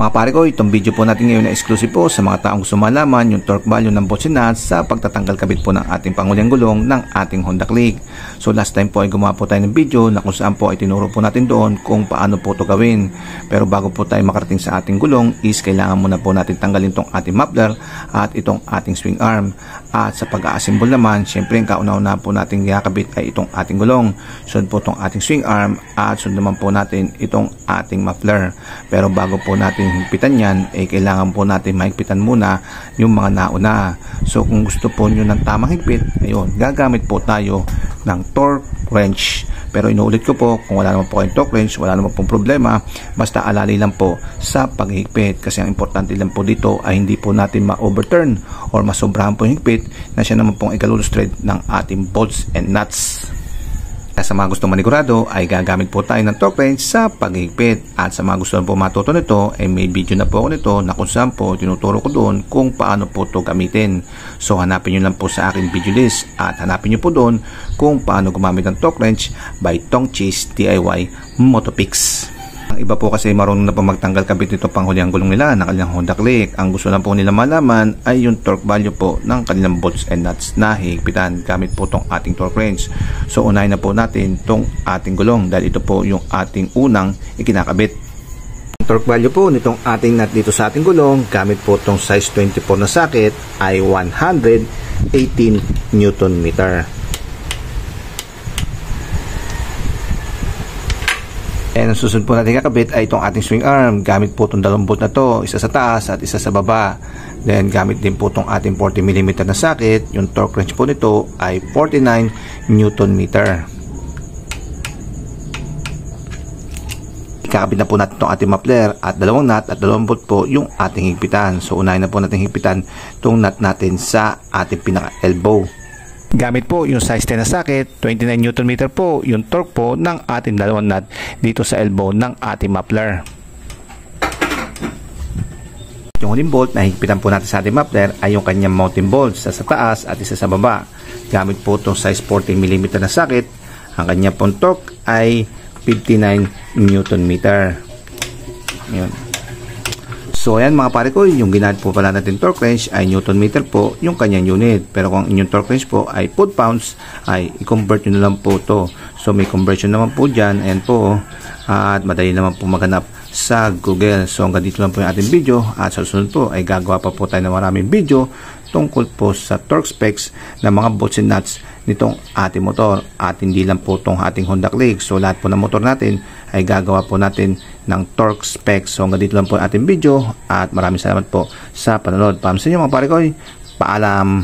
Mga pare ko, itong video po natin ngayon na exclusive po sa mga taong gusto malaman yung torque value ng bolts and nuts sa pagtatanggal kabit po ng ating pangulyang gulong ng ating Honda Click. So last time po ay gumawa po tayo ng video na kung saan po ay tinuro po natin doon kung paano po ito gawin. Pero bago po tayo makarating sa ating gulong is kailangan muna po natin tanggalin itong ating muffler at itong ating swing arm. At sa pag-a-assemble naman, syempre ang kauna-una po natin kakabit ay itong ating gulong. Sunod po itong ating swing arm at sunod naman po natin itong ating muffler. Pero bago po natin higpitan yan, kailangan po natin mahigpitan muna yung mga nauna. So kung gusto po nyo ng tamang higpit, ayun, gagamit po tayo ng torque wrench. Pero inuulit ko po, kung wala naman po kayong torque wrench, wala naman pong problema, basta alali lang po sa paghigpit. Kasi ang importante lang po dito ay hindi po natin ma-overturn or masobrahan po yung higpit na siya naman pong ikalulustrate ng ating bolts and nuts. Sa mga gusto manigurado ay gagamit po tayo ng torque wrench sa paghigpit. At sa mga gusto po matuto nito ay may video na po ako nito na kung saan po tinuturo ko doon kung paano po ito gamitin. So hanapin nyo lang po sa aking video list at hanapin nyo po doon kung paano gumamit ng torque wrench by Tongchis DIY Motopix. Ang iba po kasi marunong na po magtanggal kabit nito panghuliang gulong nila ng kanilang Honda Click. Ang gusto lang po nila malaman ay yung torque value po ng kanilang bolts and nuts na higpitan gamit po itong ating torque wrench. So unahin na po natin itong ating gulong dahil ito po yung ating unang ikinakabit. Ang torque value po nitong ating nut dito sa ating gulong gamit po itong size 24 na socket ay 118 Newton meter. And ang susunod po natin kakabit ay itong ating swing arm. Gamit po itong dalawang bolt na to, isa sa taas at isa sa baba. Then gamit din po itong ating 40mm na socket. Yung torque wrench po nito ay 49 Newton meter. Ikakabit na po natin itong ating muffler at dalawang nut at dalawang bolt po yung ating higpitan. So unahin na po natin higpitan itong nut natin sa ating pinaka-elbow. Gamit po yung size 10 na socket, 29 Newton meter po yung torque po ng ating dalawang nut dito sa elbow ng ating muffler. Yung huling bolt na higpitan po natin sa ating muffler ay yung kanyang mounting bolts, isa sa taas at isa sa baba. Gamit po itong size 40mm na socket, ang kanyang pong torque ay 59 Newton meter. Yun. So ayan mga pare ko, yung ginamit po pala natin torque wrench ay Newton meter po yung kanyang unit. Pero kung inyong torque wrench po ay foot pounds, ay i-convert nyo na lang po to. So may conversion naman po dyan, ayan po. At madali naman po maghanap sa Google. So hanggang dito lang po yung ating video. At sa susunod po ay gagawa pa po tayo ng maraming video tungkol po sa torque specs ng mga bolts and nuts nitong ating motor at hindi lang po itong ating Honda Click. So lahat po ng motor natin ay gagawa po natin ng torque specs. So hanggang dito lang po ang ating video at maraming salamat po sa panonood. Para sa inyo mga pare ko, paalam.